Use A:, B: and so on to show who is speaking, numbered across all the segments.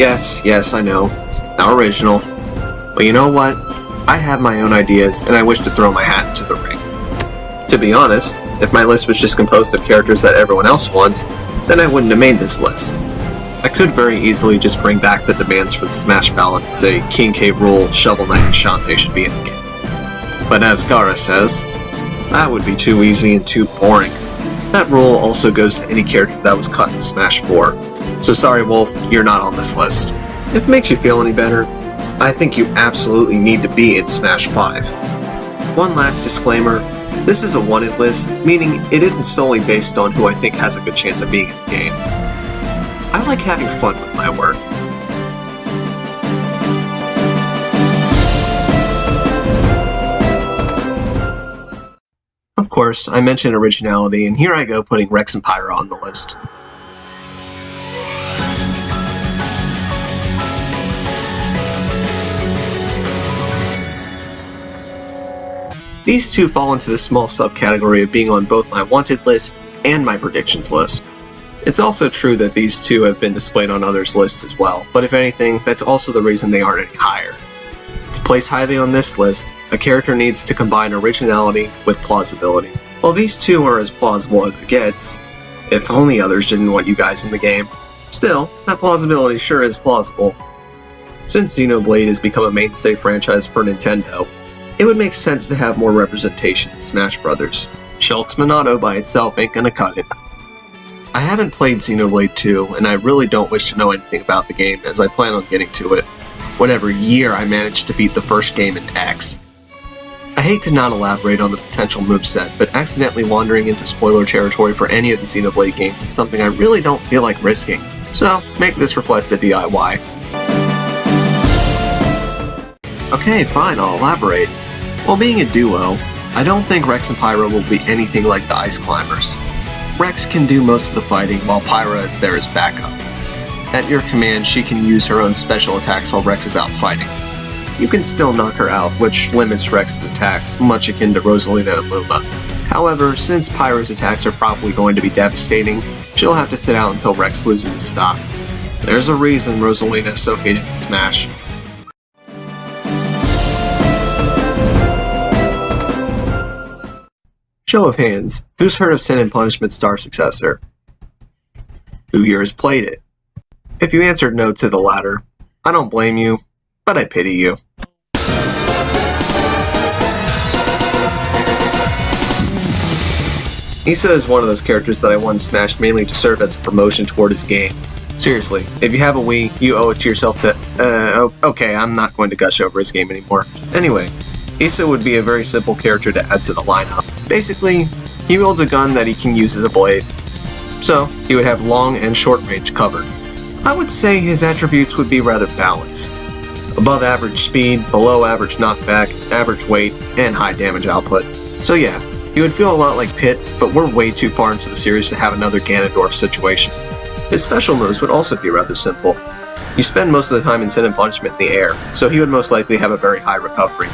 A: Yes, I know. Not original. But you know what? I have my own ideas, and I wish to throw my hat into the ring. To be honest, if my list was just composed of characters that everyone else wants, then I wouldn't have made this list. I could very easily just bring back the demands for the Smash ballot and say King K. Rool, Shovel Knight, and Shantae should be in the game. But as Gara says, that would be too easy and too boring. That rule also goes to any character that was cut in Smash 4. So sorry Wolf, you're not on this list. If it makes you feel any better, I think you absolutely need to be in Smash 5. One last disclaimer, this is a wanted list, meaning it isn't solely based on who I think has a good chance of being in the game. I like having fun with my work. Of course, I mentioned originality, and here I go putting Rex and Pyra on the list. These two fall into the small subcategory of being on both my wanted list and my predictions list. It's also true that these two have been displayed on others' lists as well, but if anything, that's also the reason they aren't any higher. To place highly on this list, a character needs to combine originality with plausibility. While these two are as plausible as it gets, if only others didn't want you guys in the game, still, that plausibility sure is plausible. Since Xenoblade has become a mainstay franchise for Nintendo, it would make sense to have more representation in Smash Bros. Shulk's Monado by itself ain't gonna cut it. I haven't played Xenoblade 2, and I really don't wish to know anything about the game as I plan on getting to it, whatever year I manage to beat the first game in X. I hate to not elaborate on the potential moveset, but accidentally wandering into spoiler territory for any of the Xenoblade games is something I really don't feel like risking, so make this request a DIY. Okay, fine, I'll elaborate. While being a duo, I don't think Rex and Pyra will be anything like the Ice Climbers. Rex can do most of the fighting while Pyra is there as backup. At your command, she can use her own special attacks while Rex is out fighting. You can still knock her out, which limits Rex's attacks, much akin to Rosalina and Luma. However, since Pyra's attacks are probably going to be devastating, she'll have to sit out until Rex loses his stock. There's a reason Rosalina is so hated in Smash. Show of hands, who's heard of Sin and Punishment Star Successor? Who here has played it? If you answered no to the latter, I don't blame you, but I pity you. Issa is one of those characters that I once smashed mainly to serve as a promotion toward his game. Seriously, if you have a Wii, you owe it to yourself to... okay, I'm not going to gush over his game anymore. Anyway, Issa would be a very simple character to add to the lineup. Basically, he wields a gun that he can use as a blade, so he would have long and short range covered. I would say his attributes would be rather balanced. Above average speed, below average knockback, average weight, and high damage output. So yeah, he would feel a lot like Pit, but we're way too far into the series to have another Ganondorf situation. His special moves would also be rather simple. You spend most of the time in Sin and Punishment in the air, so he would most likely have a very high recovery.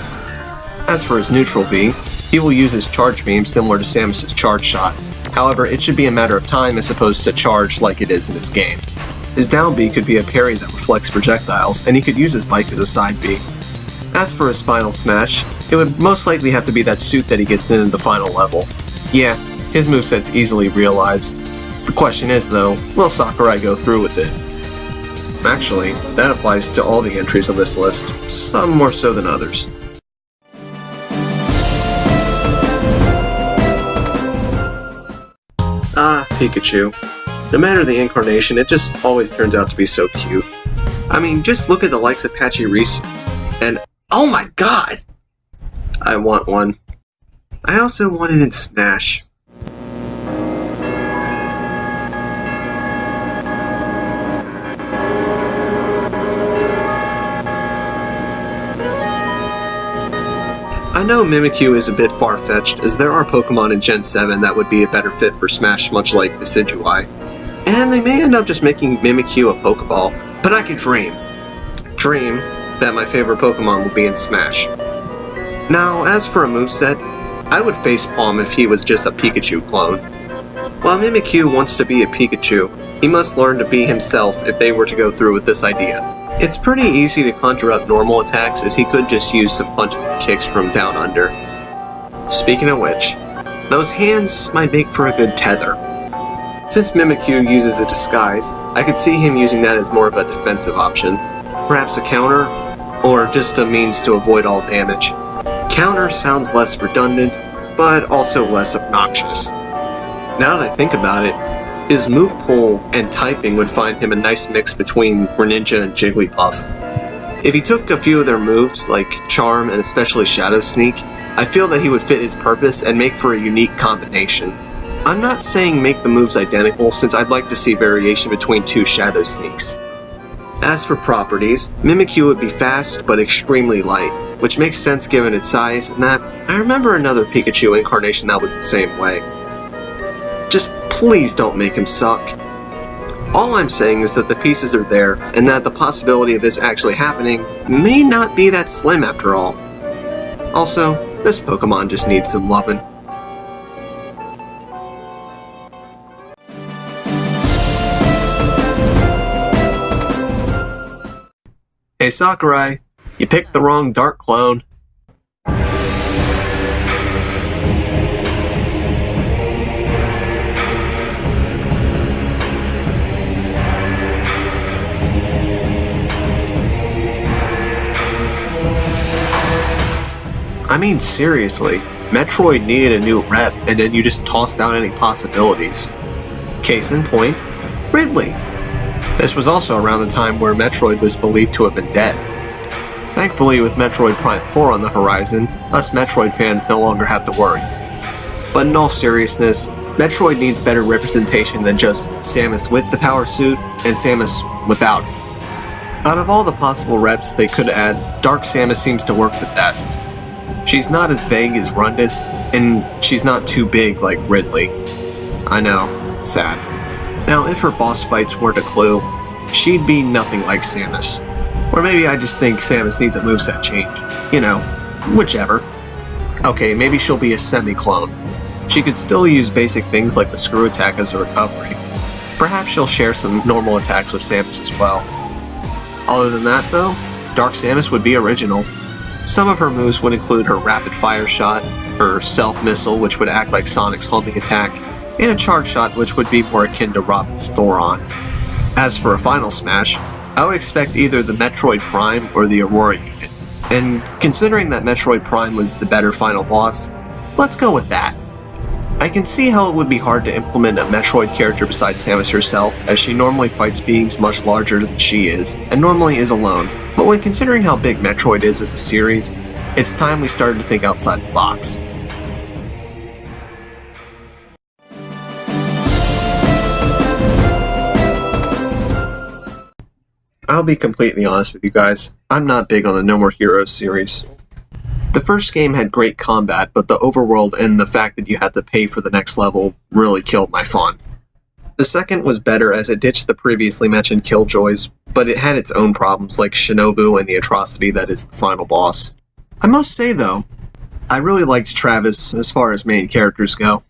A: As for his neutral B, he will use his charge beam similar to Samus's charge shot. However, it should be a matter of time as opposed to charge like it is in his game. His down B could be a parry that reflects projectiles, and he could use his bike as a side B. As for his final smash, it would most likely have to be that suit that he gets in the final level. Yeah, his moveset's easily realized. The question is though, will Sakurai go through with it? Actually, that applies to all the entries on this list, some more so than others. Ah, Pikachu. No matter the incarnation, it just always turns out to be so cute. I mean, just look at the likes of Pachirisu, and oh my god! I want one. I also want it in Smash. I know Mimikyu is a bit far-fetched, as there are Pokemon in Gen 7 that would be a better fit for Smash, much like Decidueye. And they may end up just making Mimikyu a Pokeball, but I could dream that my favorite Pokemon will be in Smash. Now, as for a moveset, I would facepalm if he was just a Pikachu clone. While Mimikyu wants to be a Pikachu, He must learn to be himself if they were to go through with this idea. It's pretty easy to conjure up normal attacks, as he could just use some punches and kicks from down under. Speaking of which, those hands might make for a good tether. Since Mimikyu uses a disguise, I could see him using that as more of a defensive option. Perhaps a counter, or just a means to avoid all damage. Counter sounds less redundant, but also less obnoxious. Now that I think about it, his move pool and typing would find him a nice mix between Greninja and Jigglypuff. If he took a few of their moves, like Charm and especially Shadow Sneak, I feel that he would fit his purpose and make for a unique combination. I'm not saying make the moves identical, since I'd like to see variation between two Shadow Sneaks. As for properties, Mimikyu would be fast but extremely light, which makes sense given its size, and that I remember another Pikachu incarnation that was the same way. Just please don't make him suck. All I'm saying is that the pieces are there, and that the possibility of this actually happening may not be that slim after all. Also, this Pokemon just needs some lovin'. Hey Sakurai, you picked the wrong Dark clone. I mean, seriously, Metroid needed a new rep, and then you just tossed out any possibilities. Case in point, Ridley. This was also around the time where Metroid was believed to have been dead. Thankfully, with Metroid Prime 4 on the horizon, us Metroid fans no longer have to worry. But in all seriousness, Metroid needs better representation than just Samus with the power suit and Samus without it. Out of all the possible reps they could add, Dark Samus seems to work the best. She's not as vague as Rundus, and she's not too big like Ridley. I know, sad. Now, if her boss fights weren't a clue, she'd be nothing like Samus. Or maybe I just think Samus needs a moveset change. You know, whichever. Okay, maybe she'll be a semi-clone. She could still use basic things like the screw attack as a recovery. Perhaps she'll share some normal attacks with Samus as well. Other than that though, Dark Samus would be original. Some of her moves would include her rapid fire shot, her stealth missile which would act like Sonic's homing attack, and a charge shot which would be more akin to Robin's Thoron. As for a final smash, I would expect either the Metroid Prime or the Aurora unit. And considering that Metroid Prime was the better final boss, let's go with that. I can see how it would be hard to implement a Metroid character besides Samus herself, as she normally fights beings much larger than she is, and normally is alone. But when considering how big Metroid is as a series, it's time we started to think outside the box. I'll be completely honest with you guys, I'm not big on the No More Heroes series. The first game had great combat, but the overworld and the fact that you had to pay for the next level really killed my fun. The second was better as it ditched the previously mentioned killjoys, but it had its own problems like Shinobu and the atrocity that is the final boss. I must say though, I really liked Travis as far as main characters go.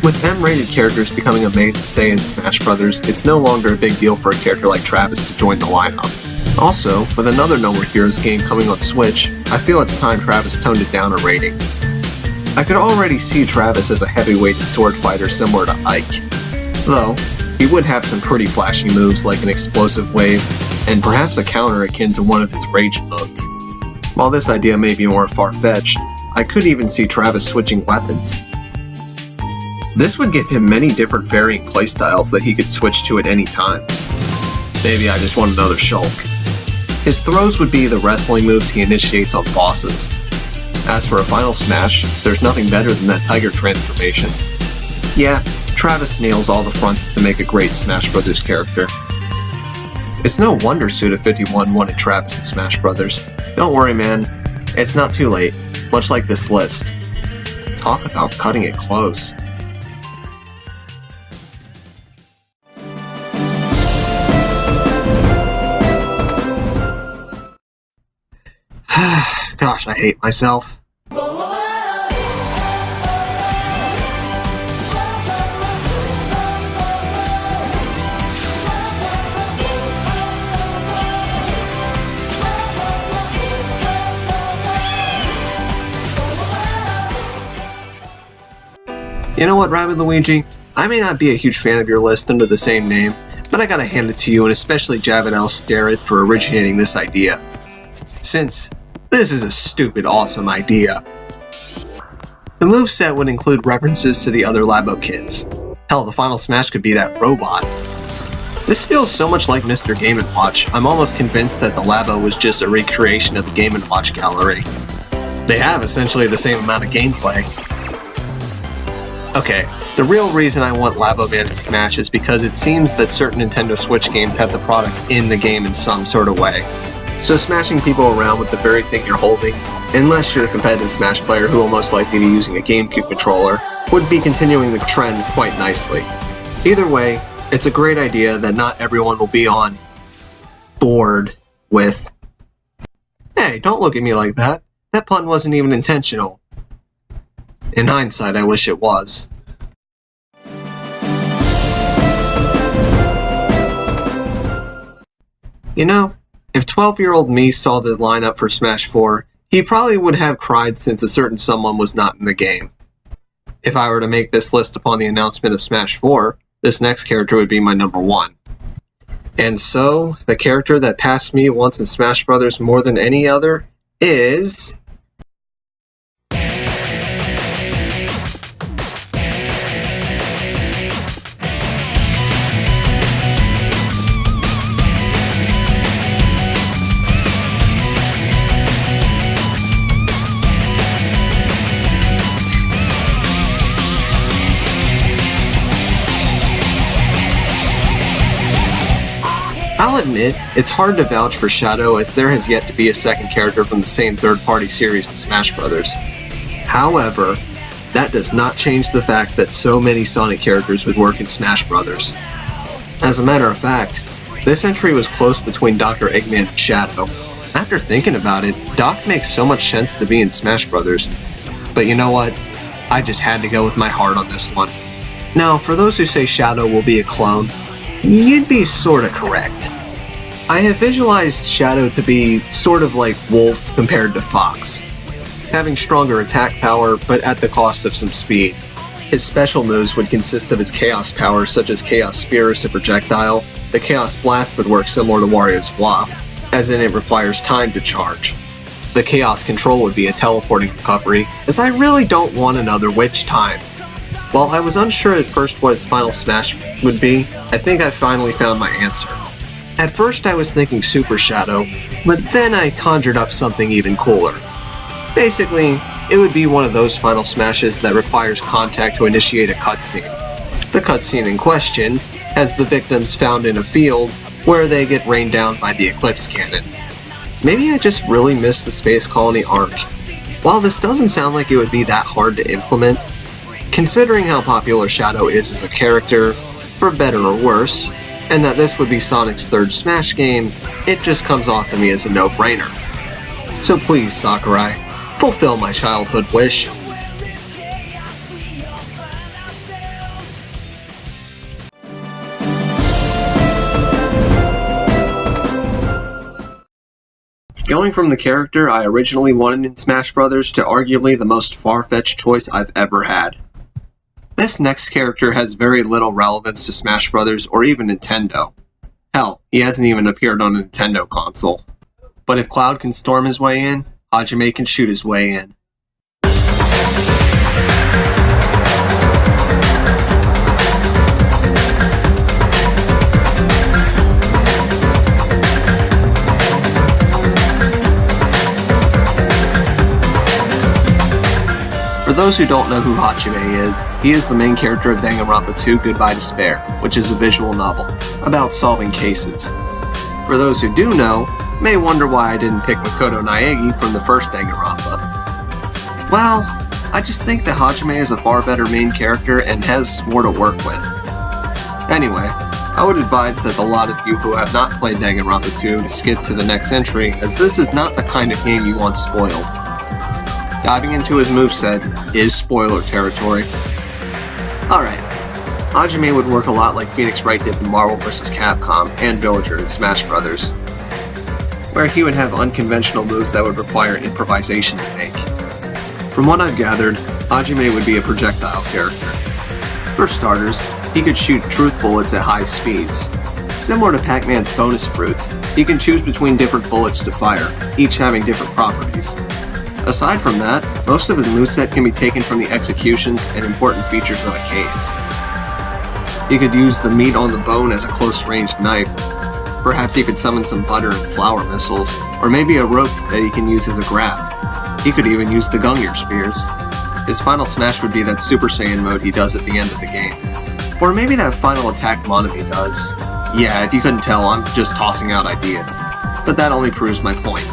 A: With M-rated characters becoming a mainstay in Smash Bros., it's no longer a big deal for a character like Travis to join the lineup. Also, with another No More Heroes game coming on Switch, I feel it's time Travis toned it down a rating. I could already see Travis as a heavyweighted sword fighter similar to Ike. Though, he would have some pretty flashy moves like an explosive wave, and perhaps a counter akin to one of his rage modes. While this idea may be more far-fetched, I could even see Travis switching weapons. This would give him many different varying playstyles that he could switch to at any time. Maybe I just want another Shulk. His throws would be the wrestling moves he initiates on bosses. As for a final smash, there's nothing better than that Tiger transformation. Yeah, Travis nails all the fronts to make a great Smash Bros. Character. It's no wonder Suda51 wanted Travis in Smash Bros. Don't worry man, it's not too late, much like this list. Talk about cutting it close. Gosh, I hate myself. You know what, Rabbid Luigi? I may not be a huge fan of your list under the same name, but I gotta hand it to you and especially Javanel Starrett for originating this idea. Since this is a stupid awesome idea. The moveset would include references to the other Labo kids. Hell, the final smash could be that robot. This feels so much like Mr. Game & Watch, I'm almost convinced that the Labo was just a recreation of the Game & Watch gallery. They have essentially the same amount of gameplay. Okay, the real reason I want Labo Man to smash is because it seems that certain Nintendo Switch games have the product in the game in some sort of way. So smashing people around with the very thing you're holding, unless you're a competitive Smash player who will most likely be using a GameCube controller, would be continuing the trend quite nicely. Either way, it's a great idea that not everyone will be on board with. Hey, don't look at me like that. That pun wasn't even intentional. In hindsight, I wish it was. You know, if 12-year-old me saw the lineup for Smash 4, he probably would have cried since a certain someone was not in the game. If I were to make this list upon the announcement of Smash 4, this next character would be my number 1. And so, the character that passed me once in Smash Bros. More than any other is... I'll admit, it's hard to vouch for Shadow as there has yet to be a second character from the same third-party series in Smash Bros. However, that does not change the fact that so many Sonic characters would work in Smash Bros. As a matter of fact, this entry was close between Dr. Eggman and Shadow. After thinking about it, Doc makes so much sense to be in Smash Bros. But you know what? I just had to go with my heart on this one. Now, for those who say Shadow will be a clone, you'd be sorta correct. I have visualized Shadow to be sort of like Wolf compared to Fox, having stronger attack power but at the cost of some speed. His special moves would consist of his Chaos powers such as Chaos Spear as a projectile. The Chaos Blast would work similar to Wario's Waff, as in it requires time to charge. The Chaos Control would be a teleporting recovery, as I really don't want another Witch Time. While I was unsure at first what its final smash would be, I think I finally found my answer. At first I was thinking Super Shadow, but then I conjured up something even cooler. Basically, it would be one of those final smashes that requires contact to initiate a cutscene. The cutscene in question has the victims found in a field where they get rained down by the Eclipse Cannon. Maybe I just really missed the Space Colony arc. While this doesn't sound like it would be that hard to implement, considering how popular Shadow is as a character, for better or worse, and that this would be Sonic's third Smash game, it just comes off to me as a no-brainer. So please, Sakurai, fulfill my childhood wish. Going from the character I originally wanted in Smash Bros. To arguably the most far-fetched choice I've ever had. This next character has very little relevance to Smash Bros. Or even Nintendo. Hell, he hasn't even appeared on a Nintendo console. But if Cloud can storm his way in, Hajime can shoot his way in. For those who don't know who Hajime is, he is the main character of Danganronpa 2 Goodbye Despair, which is a visual novel about solving cases. For those who do know, may wonder why I didn't pick Makoto Naegi from the first Danganronpa. Well, I just think that Hajime is a far better main character and has more to work with. Anyway, I would advise that a lot of you who have not played Danganronpa 2 to skip to the next entry, as this is not the kind of game you want spoiled. Diving into his moveset is spoiler territory. Alright, Hajime would work a lot like Phoenix Wright did in Marvel vs. Capcom and Villager in Smash Bros., where he would have unconventional moves that would require improvisation to make. From what I've gathered, Hajime would be a projectile character. For starters, he could shoot truth bullets at high speeds. Similar to Pac-Man's bonus fruits, he can choose between different bullets to fire, each having different properties. Aside from that, most of his moveset can be taken from the executions and important features of a case. He could use the meat on the bone as a close-ranged knife. Perhaps he could summon some butter and flour missiles, or maybe a rope that he can use as a grab. He could even use the Gungnir spears. His final smash would be that Super Saiyan mode he does at the end of the game. Or maybe that final attack Monami does. Yeah, if you couldn't tell, I'm just tossing out ideas. But that only proves my point.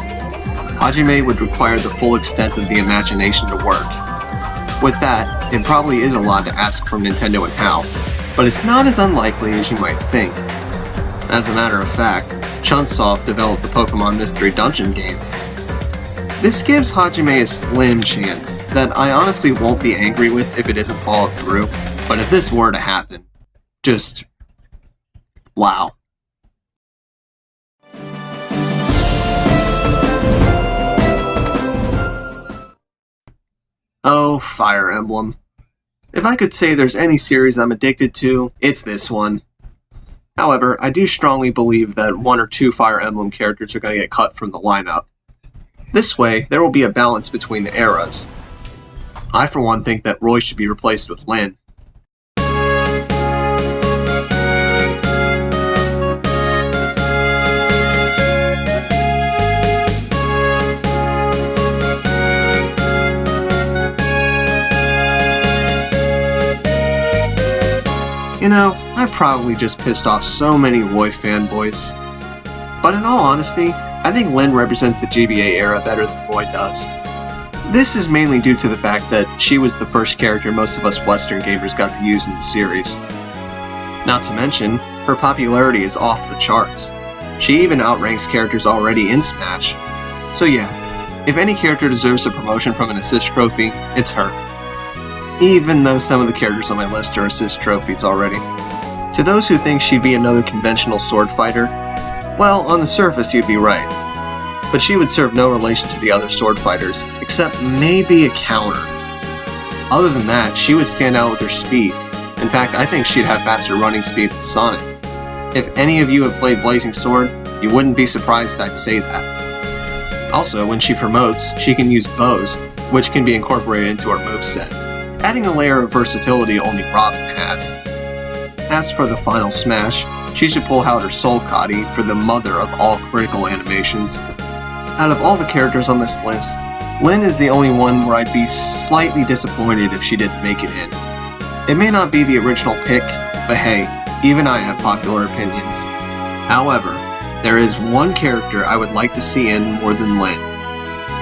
A: Hajime would require the full extent of the imagination to work. With that, it probably is a lot to ask from Nintendo and HAL, but it's not as unlikely as you might think. As a matter of fact, Chunsoft developed the Pokemon Mystery Dungeon games. This gives Hajime a slim chance that I honestly won't be angry with if it isn't followed through, but if this were to happen, just... wow. Oh, Fire Emblem. If I could say there's any series I'm addicted to, it's this one. However, I do strongly believe that one or two Fire Emblem characters are going to get cut from the lineup. This way, there will be a balance between the eras. I for one think that Roy should be replaced with Lyn. You know, I probably just pissed off so many Roy fanboys. But in all honesty, I think Lyn represents the GBA era better than Roy does. This is mainly due to the fact that she was the first character most of us Western gamers got to use in the series. Not to mention, her popularity is off the charts. She even outranks characters already in Smash. So yeah, if any character deserves a promotion from an assist trophy, it's her. Even though some of the characters on my list are assist trophies already. To those who think she'd be another conventional sword fighter, well, on the surface you'd be right. But she would serve no relation to the other sword fighters, except maybe a counter. Other than that, she would stand out with her speed. In fact, I think she'd have faster running speed than Sonic. If any of you have played Blazing Sword, you wouldn't be surprised I'd say that. Also, when she promotes, she can use bows, which can be incorporated into her moveset, adding a layer of versatility only Robin has. As for the final smash, she should pull out her Soulcalibur for the mother of all critical animations. Out of all the characters on this list, Lyn is the only one where I'd be slightly disappointed if she didn't make it in. It may not be the original pick, but hey, even I have popular opinions. However, there is one character I would like to see in more than Lyn.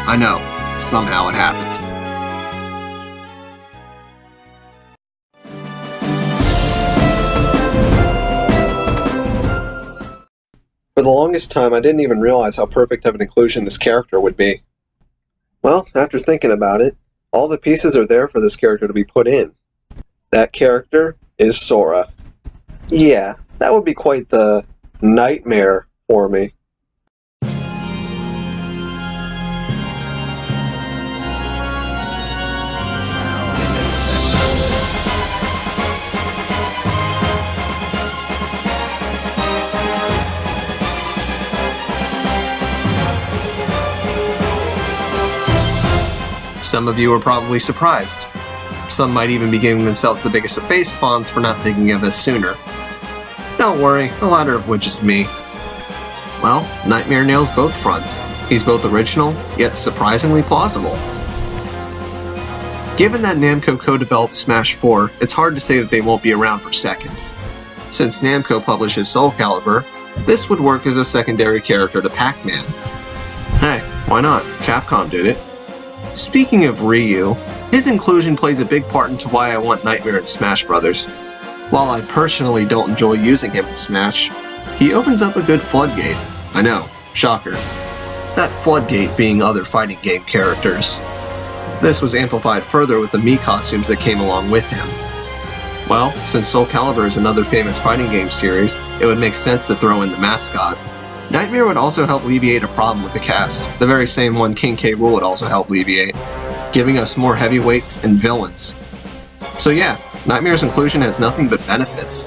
A: I know, somehow it happened. For the longest time, I didn't even realize how perfect of an inclusion this character would be. Well, after thinking about it, all the pieces are there for this character to be put in. That character is Sora. Yeah, that would be quite the nightmare for me. Some of you are probably surprised. Some might even be giving themselves the biggest of face pawns for not thinking of this sooner. Don't worry, the latter of which is me. Well, Nightmare nails both fronts. He's both original, yet surprisingly plausible. Given that Namco co-developed Smash 4, it's hard to say that they won't be around for seconds. Since Namco publishes Soulcalibur, this would work as a secondary character to Pac-Man. Hey, why not? Capcom did it. Speaking of Ryu, his inclusion plays a big part into why I want Nightmare in Smash Bros. While I personally don't enjoy using him in Smash, he opens up a good floodgate. I know, shocker. That floodgate being other fighting game characters. This was amplified further with the Mii costumes that came along with him. Well, since Soulcalibur is another famous fighting game series, it would make sense to throw in the mascot. Nightmare would also help alleviate a problem with the cast, the very same one King K. Rool would also help alleviate. giving us more heavyweights and villains. So yeah, Nightmare's inclusion has nothing but benefits.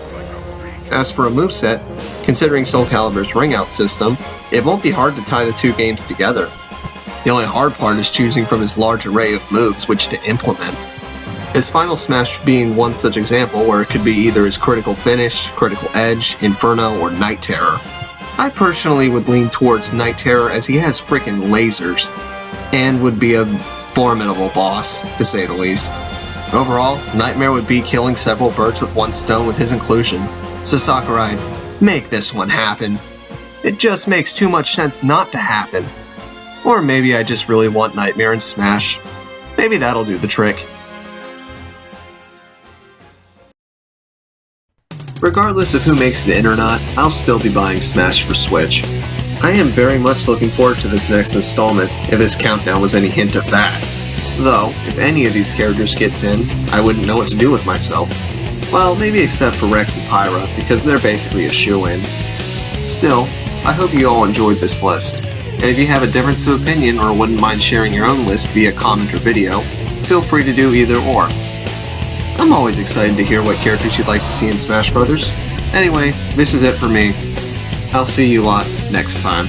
A: As for a moveset, considering Soulcalibur's ring-out system, it won't be hard to tie the two games together. The only hard part is choosing from his large array of moves which to implement. His Final Smash being one such example where it could be either his Critical Finish, Critical Edge, Inferno, or Night Terror. I personally would lean towards Night Terror as he has frickin' lasers, and would be a formidable boss, to say the least. Overall, Nightmare would be killing several birds with one stone with his inclusion. So Sakurai, make this one happen. It just makes too much sense not to happen. Or maybe I just really want Nightmare in Smash. Maybe that'll do the trick. Regardless of who makes it in or not, I'll still be buying Smash for Switch. I am very much looking forward to this next installment, if this countdown was any hint of that. Though, if any of these characters gets in, I wouldn't know what to do with myself. Well, maybe except for Rex and Pyra, because they're basically a shoo-in. Still, I hope you all enjoyed this list. And if you have a difference of opinion or wouldn't mind sharing your own list via comment or video, feel free to do either or. I'm always excited to hear what characters you'd like to see in Smash Bros. Anyway, this is it for me. I'll see you lot next time.